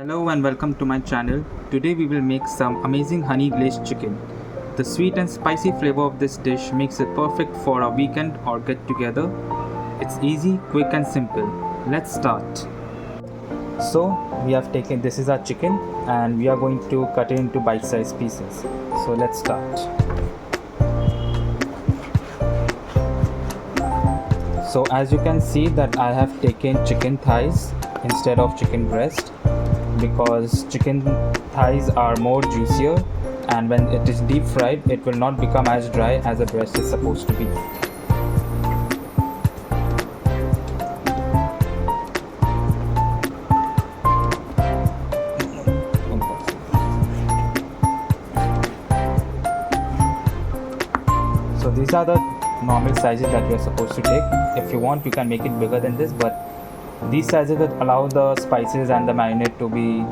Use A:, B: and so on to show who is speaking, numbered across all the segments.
A: Hello and welcome to my channel. Today we will make some amazing honey glazed chicken. The sweet and spicy flavor of this dish makes it perfect for a weekend or get together. It's easy, quick and simple. Let's start. So we have taken, this is our chicken and we are going to cut it into bite-sized pieces. So let's start. So as you can see that I have taken chicken thighs instead of chicken breast, because chicken thighs are more juicier and when it is deep fried it will not become as dry as a breast is supposed to be. So these are the normal sizes that you are supposed to take. If you want you can make it bigger than this, but these sizes will allow the spices and the marinade to be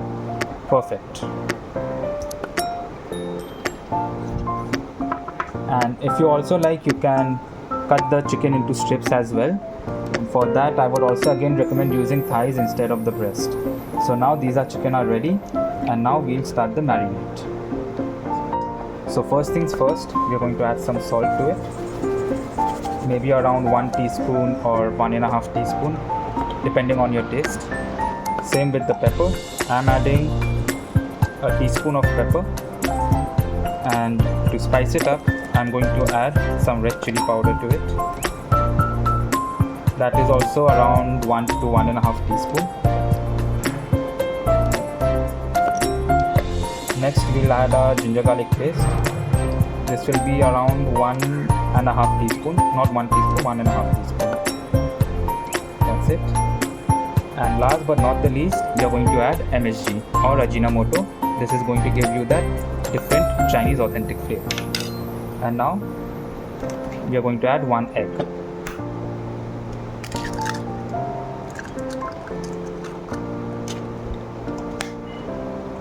A: perfect. And if you also like, you can cut the chicken into strips as well. For that I would also again recommend using thighs instead of the breast. So now these are chicken are ready and now we'll start the marinade. So first things first, we are going to add some salt to it. Maybe around 1 teaspoon or 1.5 teaspoon, depending on your taste. Same with the pepper. I'm adding a teaspoon of pepper, and to spice it up I'm going to add some red chili powder to it. That is also around 1 to 1.5 teaspoon. Next we'll add our ginger garlic paste. This will be around 1.5 teaspoon, not 1 teaspoon, 1.5 teaspoon. That's it. And last but not the least, we are going to add MSG or Ajinomoto. This is going to give you that different Chinese authentic flavor. And now we are going to add 1 egg.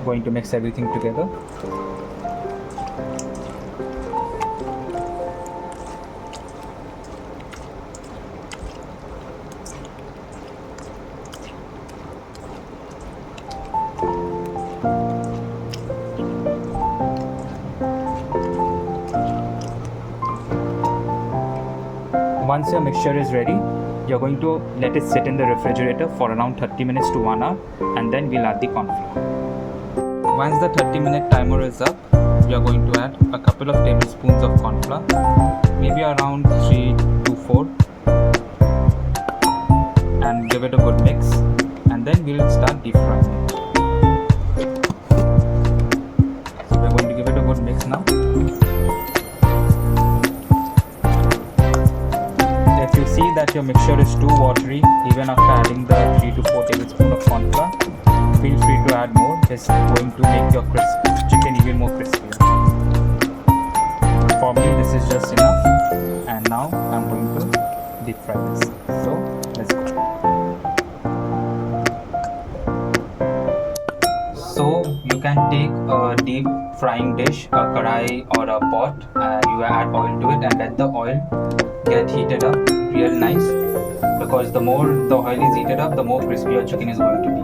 A: Going to mix everything together. Once your mixture is ready, you're going to let it sit in the refrigerator for around 30 minutes to 1 hour, and then we'll add the corn flour. Once the 30-minute timer is up, we are going to add a couple of tablespoons of corn flour, maybe around 3 to 4, and give it a good mix, and then we'll start deep frying it. So we're going to give it a good mix now. If you see that your mixture is too watery, even after adding the 3 to 4 tablespoons of corn flour, feel free to add more. It's going to make your chicken even more crispy. For me this is just enough, and now I'm going to deep fry this. So let's go. So you can take a deep frying dish, a karai or a pot, and you add oil to it and let the oil get heated up real nice, because the more the oil is heated up, the more crispy your chicken is going to be.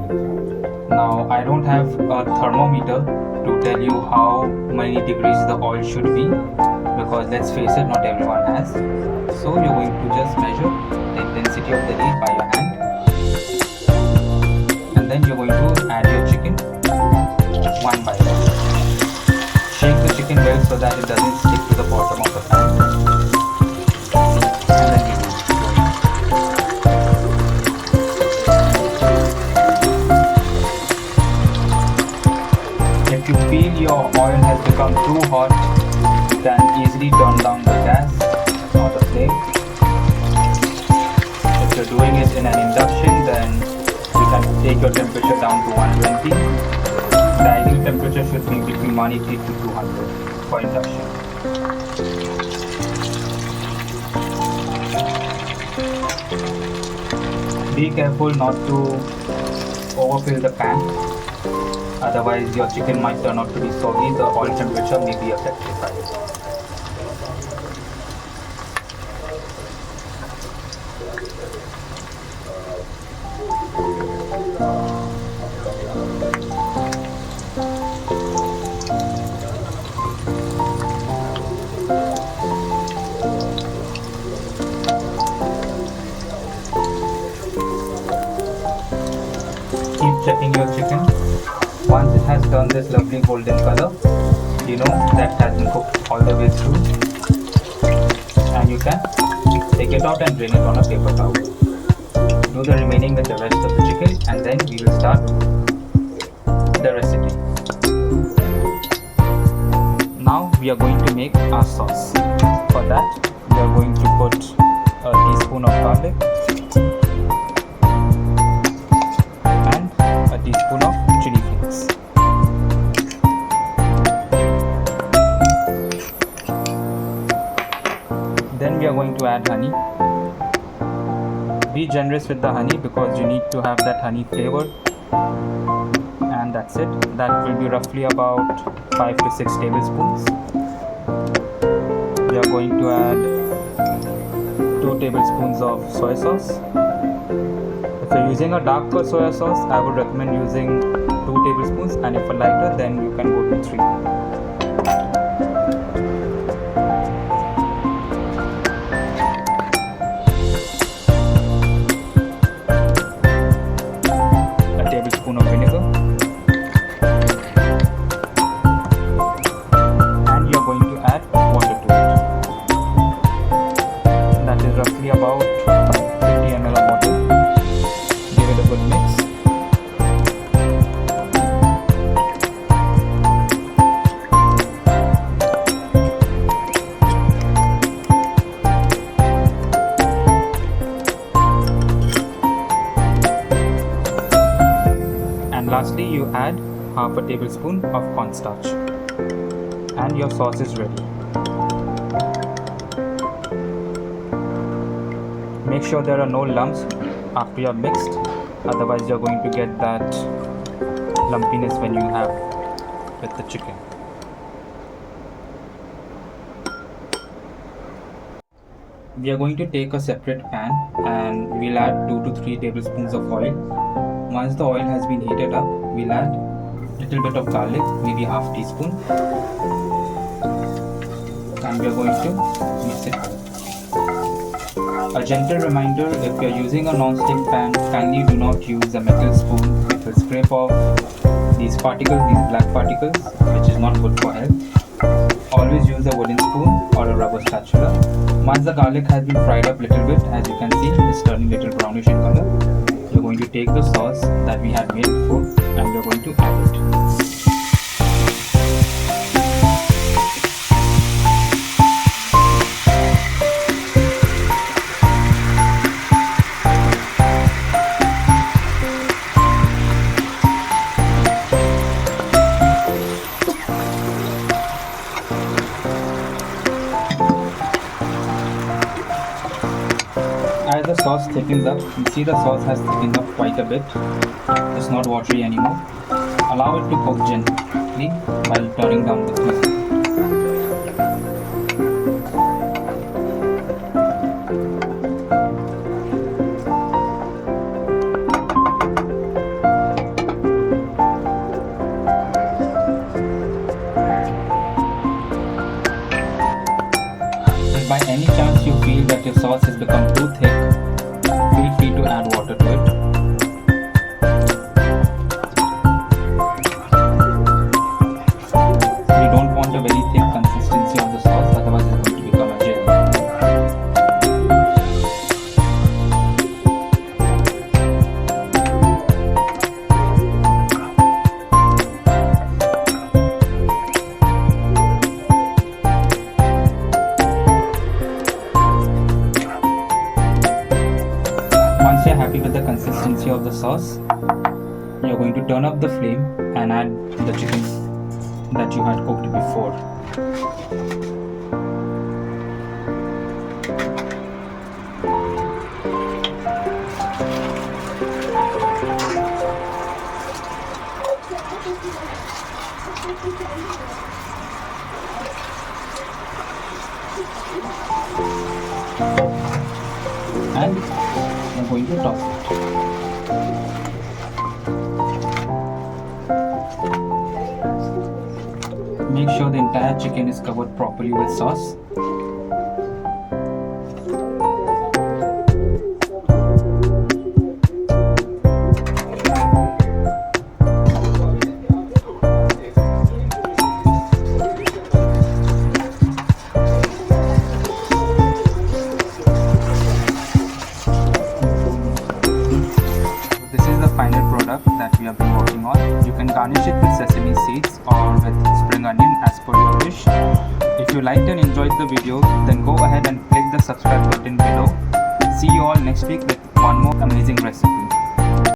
A: Now I don't have a thermometer to tell you how many degrees the oil should be, because let's face it, not everyone has. So you're going to just measure the intensity of the heat by your hand, and then you're going to add your chicken one by one. Shake the chicken well so that it doesn't stick to the bottom of the pan. If you feel your oil has become too hot, you can easily turn down the gas or the flame. If you're doing it in an induction, then you can take your temperature down to 120. The ideal temperature should be between 180 to 200 for induction. Be careful not to overfill the pan. Otherwise your chicken might turn out to be soggy. The oil temperature may be affected by it. chicken. Once it has turned this lovely golden color, you know that has been cooked all the way through, and you can take it out and drain it on a paper towel. Do the remaining with the rest of the chicken, and then we will start the recipe. Now we are going to make our sauce. For that, we are going to put a teaspoon of garlic and a teaspoon of chili flakes. Then we are going to add honey. Be generous with the honey because you need to have that honey flavor. And that's it. That will be roughly about 5 to 6 tablespoons. We are going to add 2 tablespoons of soy sauce. If you're using a darker soy sauce, I would recommend using 2 tablespoons, and if a lighter, then you can go to 3. A tablespoon of vinegar. And you're going to add water to it. That is roughly about 50 ml of water. Give it a good mix. And lastly, you add half a tablespoon of cornstarch. And your sauce is ready. Make sure there are no lumps after you have mixed, otherwise you're going to get that lumpiness when you have with the chicken. We are going to take a separate pan and we'll add 2 to 3 tablespoons of oil. Once the oil has been heated up, we'll add a little bit of garlic, maybe half teaspoon, and we are going to mix it up. A gentle reminder, if you are using a non-stick pan, kindly do not use a metal spoon. It will scrape off these particles, these black particles, which is not good for health. Always use a wooden spoon or a rubber spatula. Once the garlic has been fried up a little bit, as you can see, it's turning a little brownish in color. You're going to take the sauce that we had made before and we're going to add it. As the sauce thickens up, you see the sauce has thickened up quite a bit. It's not watery anymore. Allow it to cook gently while turning down the flame. If by any chance you feel that your sauce has become too thick, feel free to add water to it. We don't want a very thick consistency of the sauce, otherwise it's going to become a jelly. Once you're happy with the consistency of the sauce, you're going to turn up the flame and add the chicken that you had cooked before. And I'm going to toss it. Make sure the entire chicken is covered properly with sauce. can garnish it with sesame seeds or with spring onion as per your wish. If you liked and enjoyed the video, then go ahead and click the subscribe button below. See you all next week with one more amazing recipe.